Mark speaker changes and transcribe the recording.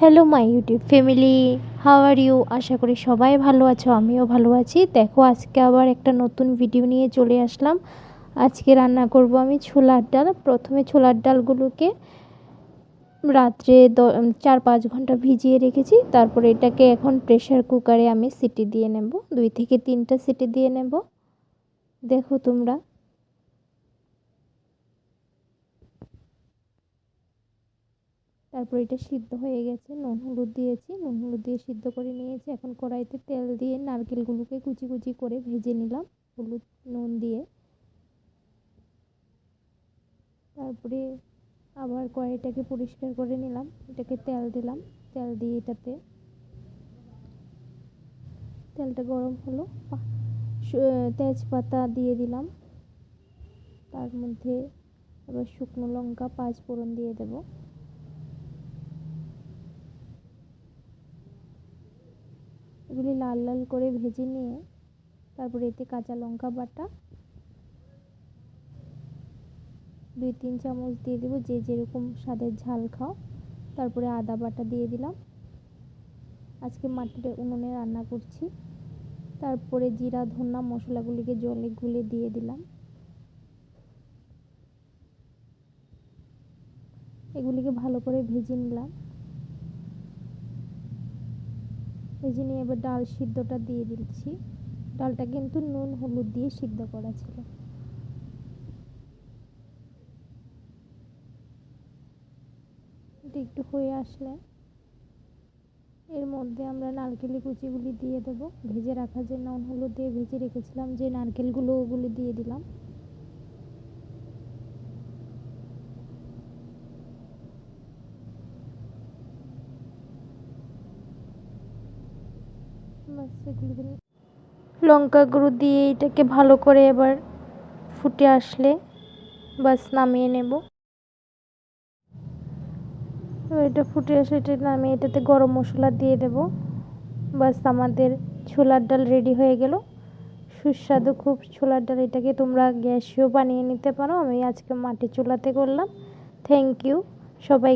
Speaker 1: Hello my YouTube family, how are you? আশা করি সবাই ভালো আছো, আমিও ভালো আছি। দেখো, আজকে আবার একটা নতুন ভিডিও নিয়ে চলে আসলাম। আজকে রান্না করব আমি ছোলার ডাল। প্রথমে ছোলার ডালগুলোকে রাত্রে 4-5 ঘন্টা ভিজিয়ে রেখেছি। তারপরে এটাকে এখন প্রেশার কুকারে আমি সিটি দিয়ে নেব, 2 থেকে 3টা সিটি দিয়ে নেব। দেখো তোমরা, তারপর এটা সিদ্ধ হয়ে গেছে। নুন হলুদ দিয়েছি, নুন হলুদ দিয়ে সিদ্ধ করে নিয়েছি। এখন কড়াইতে তেল দিয়ে নারকেলগুলোকে কুচি কুচি করে ভেজে নিলাম হলুদ নুন দিয়ে। তারপরে আবার কড়াইটাকে পরিষ্কার করে নিলাম, এটাকে তেল দিলাম। তেল দিয়ে এটাতে তেলটা গরম হলো, তেজপাতা দিয়ে দিলাম। তার মধ্যে আবার শুকনো লঙ্কা 5 ফোড়ন দিয়ে দেব। এগুলি লাল লাল করে ভেজে নিয়ে তারপরে এতে কাঁচা লঙ্কা বাটা 2-3 চামচ দিয়ে দেবো, যে যেরকম স্বাদের ঝাল খাও। তারপরে আদা বাটা দিয়ে দিলাম। আজকে মাটির উনুনে রান্না করছি। তারপরে জিরা ধনিয়া মশলাগুলিকে জলে গুলে দিয়ে দিলাম। এগুলিকে ভালো করে ভেজে নিলাম। ভেজে নিয়ে এবার ডাল সিদ্ধটা দিয়ে দিচ্ছি। ডালটা কিন্তু নুন হলুদ দিয়ে সিদ্ধ করা ছিল। এটা একটু হয়ে আসলে এর মধ্যে আমরা নারকেলি কুচিগুলি দিয়ে দেব। ভেজে রাখা যে নুন হলুদ দিয়ে ভেজে রেখেছিলাম যে নারকেলগুলো, ওগুলি দিয়ে দিলাম। বাস এগুলি লঙ্কা গুঁড়ো দিয়ে এটাকে ভালো করে এবার ফুটে আসলে বাস নামিয়ে নেব। এবার এটা ফুটে আসলে এটা নামিয়ে এটাতে গরম মশলা দিয়ে দেব। বাস আমাদের ছোলার ডাল রেডি হয়ে গেল। সুস্বাদু খুব ছোলার ডাল। এটাকে তোমরা গ্যাসেও বানিয়ে নিতে পারো, আমি আজকে মাটির চুলাতে করলাম। থ্যাংক ইউ সবাই।